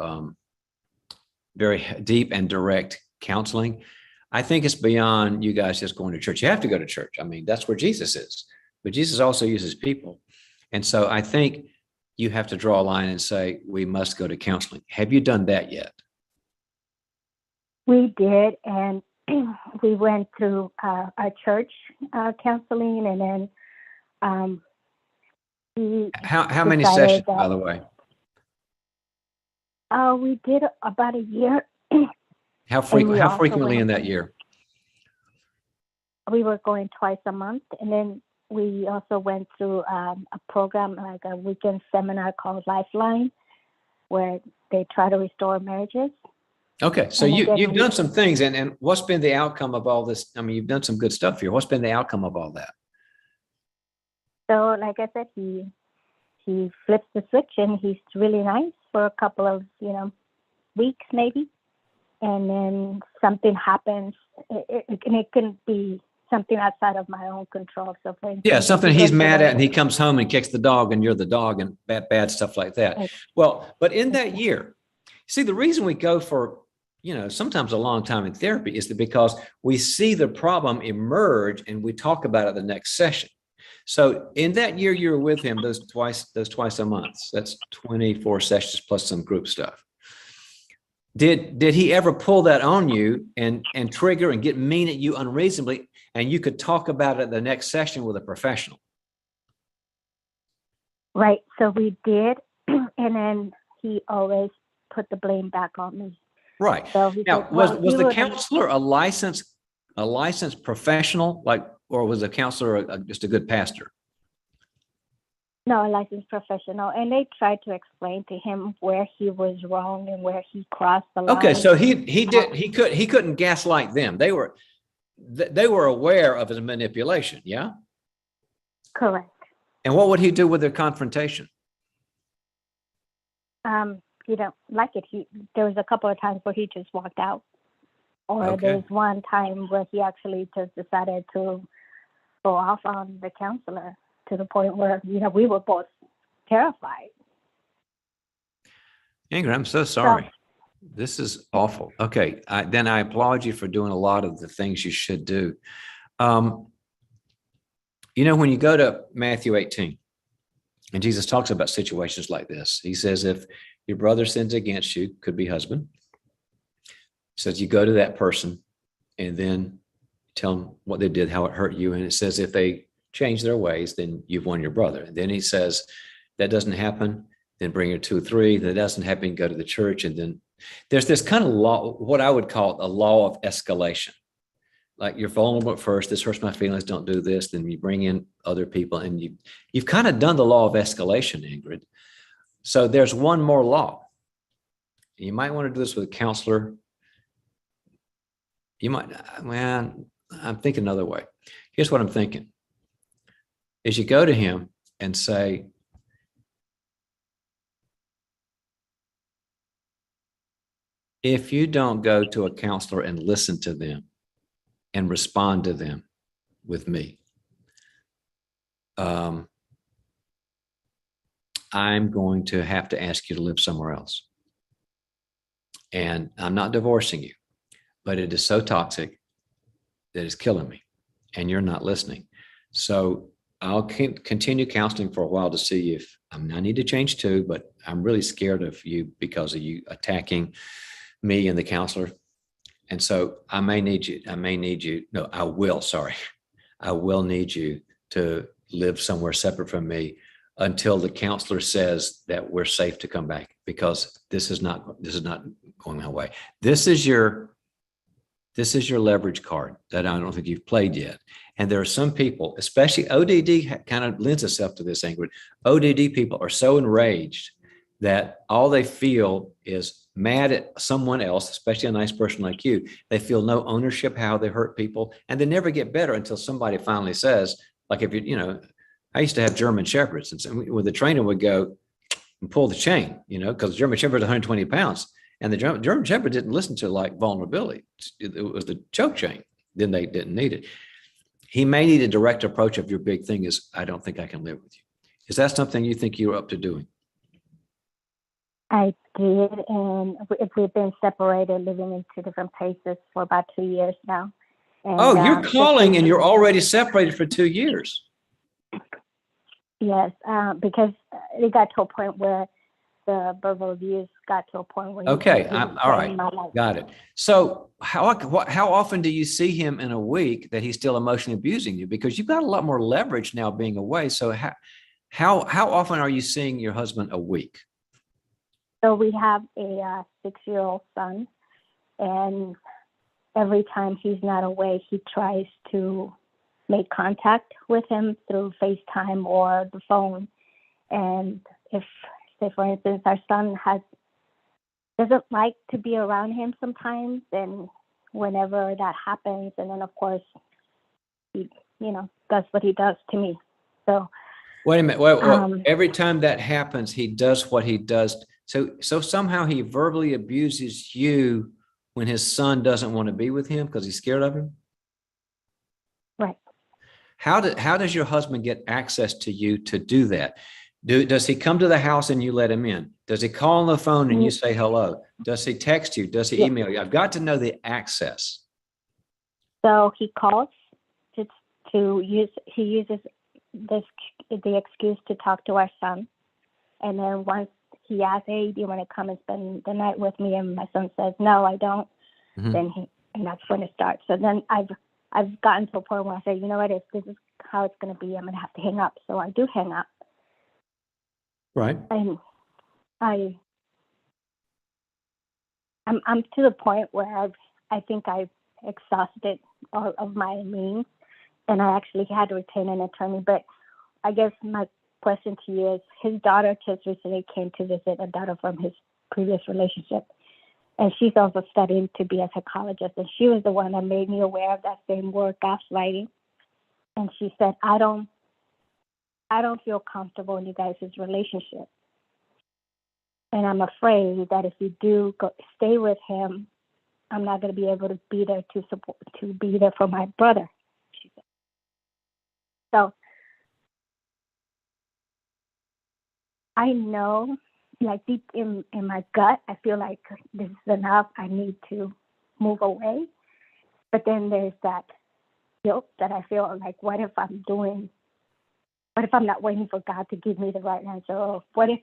very deep and direct counseling. I think it's beyond you guys just going to church. You have to go to church. I mean, that's where Jesus is, but Jesus also uses people. And so I think you have to draw a line and say, we must go to counseling. Have you done that yet? We did, and we went through our church counseling, and then how many sessions, by the way? We did about a year. How frequently in that year? We were going twice a month, and then we also went through a program, like a weekend seminar called Lifeline, where they try to restore marriages. Okay, so you've done some things, and what's been the outcome of all this? I mean, you've done some good stuff here. What's been the outcome of all that? So, like I said, he flips the switch, and he's really nice for a couple of weeks maybe, and then something happens. It can be something outside of my own control. So, for instance, something he's mad at, and he comes home and kicks the dog, and you're the dog, and bad stuff like that. Okay. Well, but in that year, see, the reason we go for sometimes a long time in therapy is that because we see the problem emerge and we talk about it the next session. So in that year you were with him, those twice a month, that's 24 sessions plus some group stuff. Did he ever pull that on you and trigger and get mean at you unreasonably, and you could talk about it at the next session with a professional? Right. So we did, and then he always put the blame back on me. Right. So now, was the counselor a licensed professional, or was the counselor just a good pastor? No, a licensed professional, and they tried to explain to him where he was wrong and where he crossed the line. Okay, so he couldn't gaslight them. They were aware of his manipulation. Yeah. Correct. And what would he do with their confrontation? He don't like it. There was a couple of times where he just walked out, or Okay. There's one time where he actually just decided to go off on the counselor to the point where we were both terrified. Ingrid, I'm so sorry. This is awful. Okay, then I applaud you for doing a lot of the things you should do. When you go to Matthew 18, and Jesus talks about situations like this, he says, if your brother sins against you, could be husband, says you go to that person and then tell them what they did, how it hurt you. And it says, if they change their ways, then you've won your brother. And then he says, that doesn't happen, then bring your 2 or 3. That doesn't happen, go to the church. And then there's this kind of law, what I would call a law of escalation. Like, you're vulnerable at first, this hurts my feelings, don't do this. Then you bring in other people, and you've kind of done the law of escalation, Ingrid. So there's one more law. You might want to do this with a counselor. You might, I'm thinking another way. Here's what I'm thinking. Is you go to him and say, if you don't go to a counselor and listen to them and respond to them with me, I'm going to have to ask you to live somewhere else. And I'm not divorcing you, but it is so toxic that it's killing me, and you're not listening. So I'll continue counseling for a while to see if I need to change too, but I'm really scared of you because of you attacking me and the counselor. And so I will, sorry. I will need you to live somewhere separate from me until the counselor says that we're safe to come back, because this is not going my way. This is your leverage card that I don't think you've played yet. And there are some people, especially ODD kind of lends itself to this, Ingrid. ODD people are so enraged that all they feel is mad at someone else, especially a nice person like you. They feel no ownership how they hurt people, and they never get better until somebody finally says, like if I used to have German Shepherds, and when the trainer would go and pull the chain, because German Shepherd is 120 pounds. And the German Shepherd didn't listen to like vulnerability. It was the choke chain. Then they didn't need it. He may need a direct approach of your big thing is, I don't think I can live with you. Is that something you think you're up to doing? I did, and we've been separated, living in two different places for about 2 years now. And, you're calling and you're already separated for 2 years. Yes, because it got to a point where the verbal abuse got to a point where. Okay, all right, got it. So how often do you see him in a week that he's still emotionally abusing you? Because you've got a lot more leverage now being away. So how often are you seeing your husband a week? So we have a 6-year-old son, and every time he's not away, he tries to make contact with him through FaceTime or the phone. And if, say, for instance, our son doesn't like to be around him sometimes, and whenever that happens, and then of course he, does what he does to me. So wait a minute. Every time that happens, he does what he does. So somehow he verbally abuses you when his son doesn't want to be with him because he's scared of him. Right. How does your husband get access to you to do that? Does he come to the house and you let him in? Does he call on the phone and you say hello? Does he text you? Does he email you? I've got to know the access. So he calls he uses the excuse to talk to our son. And then once he asks, hey, do you want to come and spend the night with me? And my son says, no, I don't. Mm-hmm. And that's when it starts. So then I've gotten to a point where I say, you know what, if this is how it's going to be, I'm going to have to hang up. So I do hang up. Right. And I'm to the point where I think I've exhausted all of my means, and I actually had to retain an attorney. But I guess my question to you is, his daughter just recently came to visit, a daughter from his previous relationship, and she's also studying to be a psychologist, and she was the one that made me aware of that same word, gaslighting. And she said, I don't feel comfortable in you guys' relationship. And I'm afraid that if you do stay with him, I'm not going to be able to be there to be there for my brother, she said. So I know, like deep in my gut, I feel like this is enough. I need to move away. But then there's that guilt that I feel like, what if I'm not waiting for God to give me the right answer? Or what if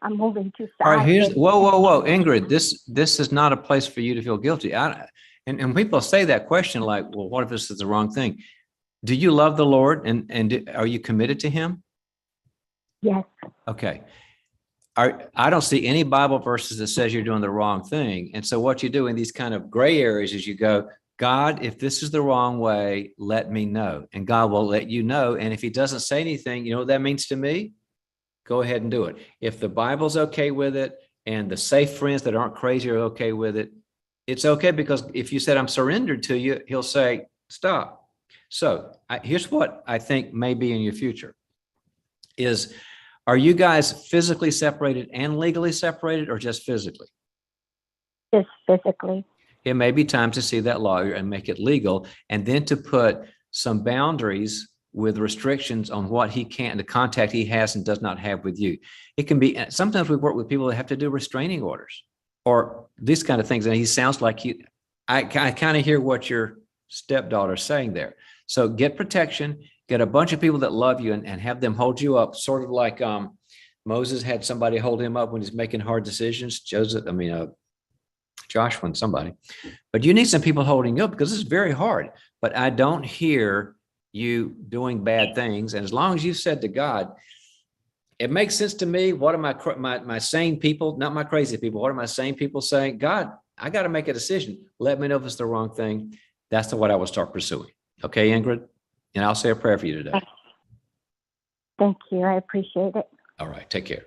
I'm moving too fast? All right, whoa, Ingrid, this is not a place for you to feel guilty. And people say that question like, well, what if this is the wrong thing? Do you love the Lord and are you committed to him? Yes. Okay. I don't see any Bible verses that says you're doing the wrong thing. And so what you do in these kind of gray areas is you go, God, if this is the wrong way, let me know. And God will let you know. And if he doesn't say anything, you know what that means to me? Go ahead and do it. If the Bible's okay with it and the safe friends that aren't crazy are okay with it, it's okay, because if you said, I'm surrendered to you, he'll say, stop. So here's what I think may be in your future is, are you guys physically separated and legally separated, or just physically? Just physically. It may be time to see that lawyer and make it legal, and then to put some boundaries with restrictions on what he can, the contact he has and does not have with you. It can be, sometimes we work with people that have to do restraining orders or these kind of things. And he sounds like I kind of hear what your stepdaughter's saying there. So get protection get a bunch of people that love you and have them hold you up, sort of like Moses had somebody hold him up when he's making hard decisions. Joshua and somebody. But you need some people holding you up because this is very hard. But I don't hear you doing bad things. And as long as you said to God, it makes sense to me. What are my sane people, not my crazy people? What are my sane people saying? God, I got to make a decision. Let me know if it's the wrong thing. That's what I will start pursuing. Okay, Ingrid? And I'll say a prayer for you today. Thank you. I appreciate it. All right. Take care.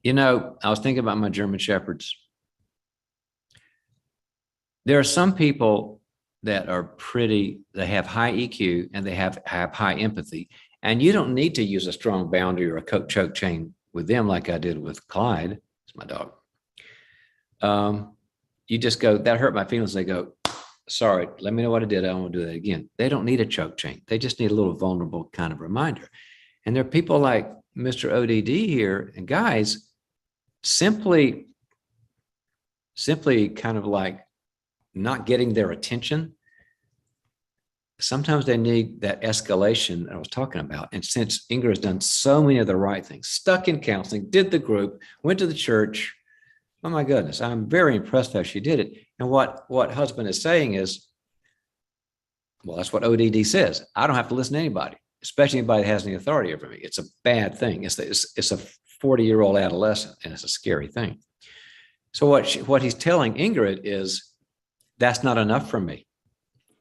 You know, I was thinking about my German Shepherds. There are some people that are they have high EQ and they have high empathy. And you don't need to use a strong boundary or a choke chain with them like I did with Clyde. It's my dog. You just go, that hurt my feelings. They go, sorry, let me know what I did. I don't want to do that again. They don't need a choke chain. They just need a little vulnerable kind of reminder. And there are people like Mr. ODD here and guys simply kind of like not getting their attention. Sometimes they need that escalation that I was talking about. And since Ingrid has done so many of the right things, stuck in counseling, did the group, went to the church. Oh my goodness, I'm very impressed how she did it. And what husband is saying is, well, that's what ODD says. I don't have to listen to anybody, especially anybody that has any authority over me. It's a bad thing. It's a 40-year-old adolescent, and it's a scary thing. So what he's telling Ingrid is, that's not enough for me.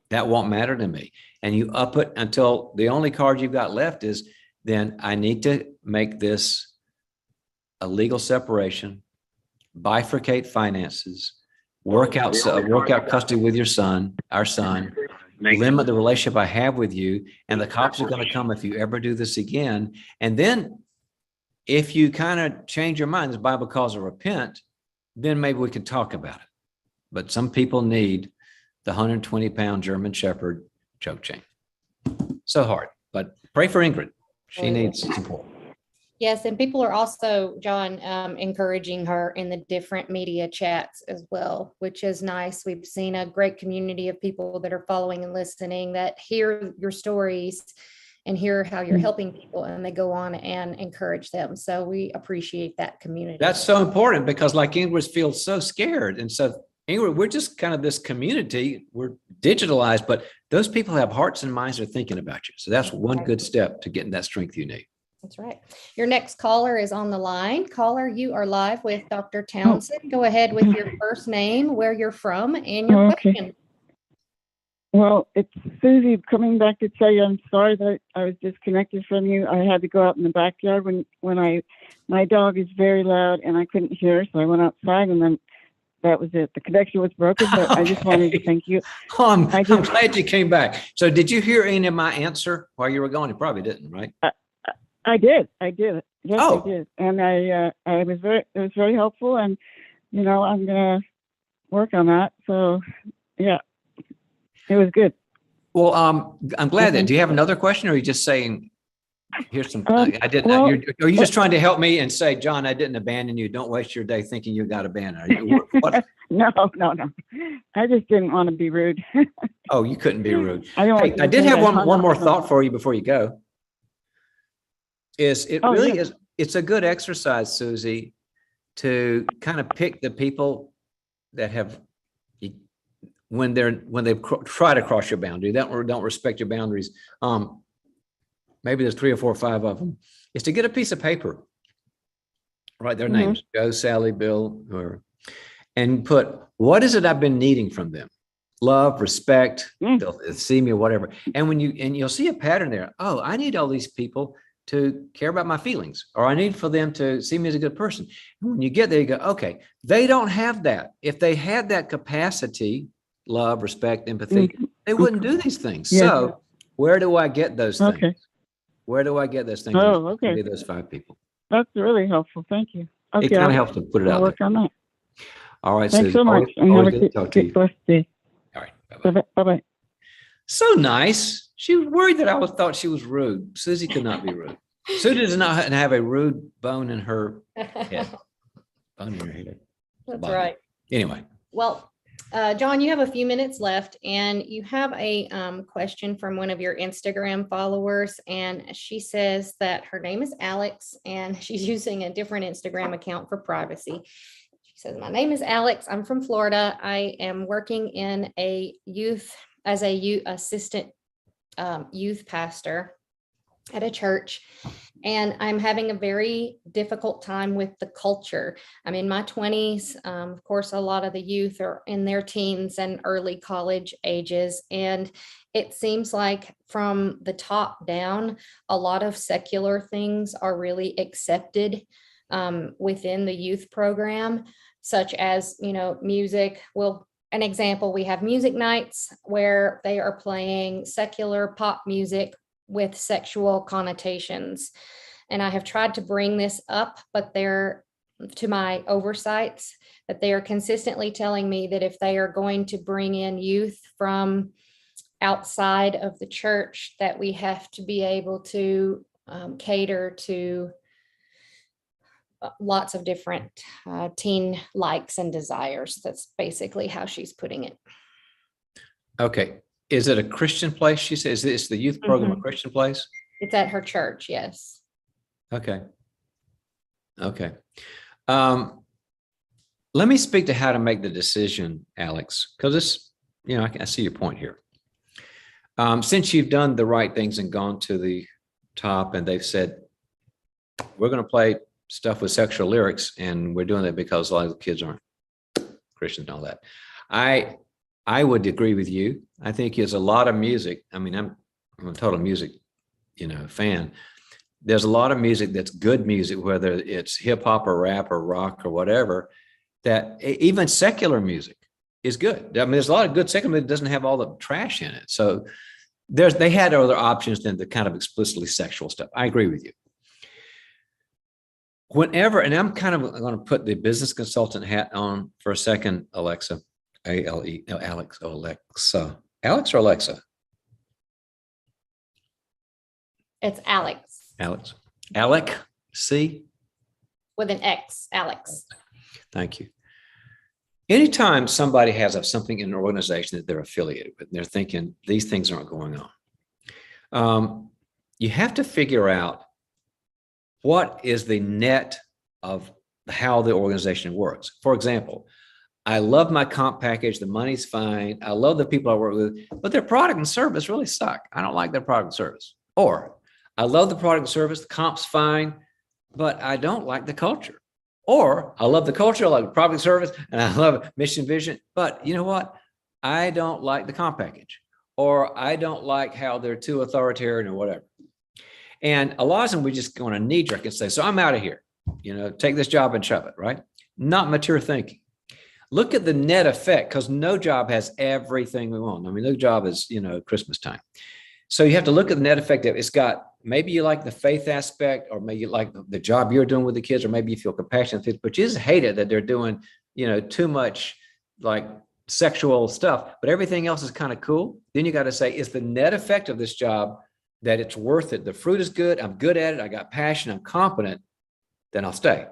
That won't matter to me. And you up it until the only card you've got left is, then I need to make this a legal separation, bifurcate finances, work out custody with our son, limit the relationship I have with you, and the cops are going to come if you ever do this again. And then if you kind of change your mind, the Bible calls it repent, then maybe we can talk about it. But some people need the 120-pound German Shepherd choke chain. So hard, but pray for Ingrid. She needs support. Yes, and people are also, John, encouraging her in the different media chats as well, which is nice. We've seen a great community of people that are following and listening that hear your stories and hear how you're helping people, and they go on and encourage them. So we appreciate that community. That's so important because like Ingrid feels so scared. And so Ingrid, we're just kind of this community, we're digitalized, but those people have hearts and minds that are thinking about you. So that's one good step to getting that strength you need. That's right. Your next caller is on the line. Caller, you are live with Dr. Townsend. Go ahead with your first name, where you're from, and your question. Well, it's Susie coming back to tell you I'm sorry that I was disconnected from you. I had to go out in the backyard when my dog is very loud and I couldn't hear, so I went outside and then that was it. The connection was broken, but I just wanted to thank you. I'm glad you came back. So did you hear any of my answer while you were gone? You probably didn't, right? I did. Yes, I did. And it was very helpful, and I'm gonna work on that. So yeah, it was good. Well, I'm glad that. Do you have another question, or are you just saying, here's some, I didn't, well, are you just trying to help me and say, John, I didn't abandon you. Don't waste your day thinking you got abandoned. What? No. I just didn't want to be rude. Oh, you couldn't be rude. I did have one more thought for you before you go. It's a good exercise, Susie, to kind of pick the people that have, when they try to cross your boundary, that don't respect your boundaries. Maybe there's 3 or 4 or 5 of them, is to get a piece of paper, write their names, Joe, Sally, Bill, and put, what is it I've been needing from them? Love, respect, they'll see me or whatever. And you'll see a pattern there. Oh, I need all these people to care about my feelings, or I need for them to see me as a good person. And when you get there, you go, okay, they don't have that. If they had that capacity, love, respect, empathy, they wouldn't do these things. Yes. So where do I get those things? Where do I get those things? Oh, okay. Be those 5 people. That's really helpful. Thank you. Okay, it kind of helps to put it out. I'll work on that. All right. Thanks so much. Always good to talk to you. Blessed day. All right. Bye-bye. So nice. She was worried that I thought she was rude. Susie could not be rude. Susie does not have a rude bone in her head. Bone in her head. That's right. Anyway. Well, John, you have a few minutes left, and you have a question from one of your Instagram followers, and she says that her name is Alex, and she's using a different Instagram account for privacy. She says, "My name is Alex. I'm from Florida. I am working in a youth as a youth assistant youth pastor at a church, and I'm having a very difficult time with the culture. I'm in my 20s. Of course, a lot of the youth are in their teens and early college ages. And it seems like from the top down, a lot of secular things are really accepted within the youth program, such as, music. Well, an example, we have music nights where they are playing secular pop music with sexual connotations. And I have tried to bring this up, but they're, to my oversights, that they are consistently telling me that if they are going to bring in youth from outside of the church, that we have to be able to cater to lots of different teen likes and desires. That's basically how she's putting it. Okay. Is it a Christian place? She says, is the youth program a Christian place? It's at her church, yes. Okay. Okay. Let me speak to how to make the decision, Alex, because this, I see your point here. Since you've done the right things and gone to the top and they've said, we're going to play stuff with sexual lyrics, and we're doing that because a lot of the kids aren't Christians and all that. I would agree with you. I think there's a lot of music. I mean, I'm a total music, fan. There's a lot of music that's good music, whether it's hip hop or rap or rock or whatever, that even secular music is good. I mean, there's a lot of good secular music that doesn't have all the trash in it. So they had other options than the kind of explicitly sexual stuff. I agree with you. Whenever, and I'm kind of going to put the business consultant hat on for a second, Alexa, Alex or Alexa? It's Alex. Alec, C? With an X, Alex. Thank you. Anytime somebody has something in an organization that they're affiliated with, and they're thinking these things aren't going on, you have to figure out what is the net of how the organization works. For example, I love my comp package. The money's fine. I love the people I work with, but their product and service really suck. I don't like their product and service. Or I love the product and service. The comp's fine, but I don't like the culture. Or I love the culture, I like the product and service, and I love mission vision. But you know what? I don't like the comp package, or I don't like how they're too authoritarian or whatever. And a lot of them, we just go on a knee jerk and say, so I'm out of here, take this job and shove it, right? Not mature thinking. Look at the net effect, because no job has everything we want. I mean, no job is, Christmas time. So you have to look at the net effect. It's got, maybe you like the faith aspect, or maybe you like the job you're doing with the kids, or maybe you feel compassionate, but you just hate it that they're doing, too much like sexual stuff, but everything else is kind of cool. Then you got to say, is the net effect of this job that it's worth it? The fruit is good. I'm good at it. I got passion. I'm competent. Then I'll stay.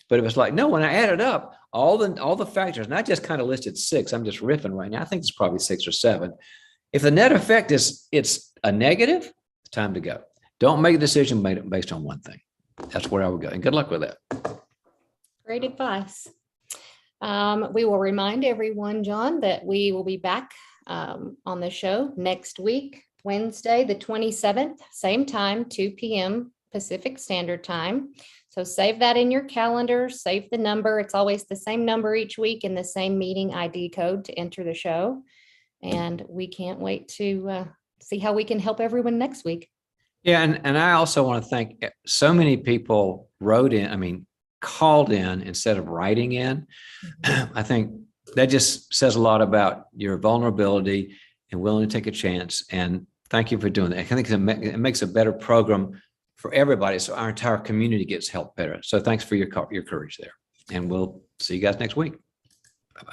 But it was like, no, when I added up all the factors, and I just kind of listed 6, I'm just riffing right now. I think it's probably 6 or 7. If the net effect is it's a negative, it's time to go. Don't make a decision based on one thing. That's where I would go. And good luck with that. Great advice. We will remind everyone, John, that we will be back on the show next week, Wednesday, the 27th, same time, 2 p.m. Pacific Standard Time. So save that in your calendar, save the number. It's always the same number each week and the same meeting ID code to enter the show. And we can't wait to see how we can help everyone next week. Yeah. And I also want to thank so many people called in instead of writing in. I think that just says a lot about your vulnerability and willing to take a chance. And thank you for doing that. I think it makes a better program for everybody, so our entire community gets help better. So thanks for your courage there. And we'll see you guys next week.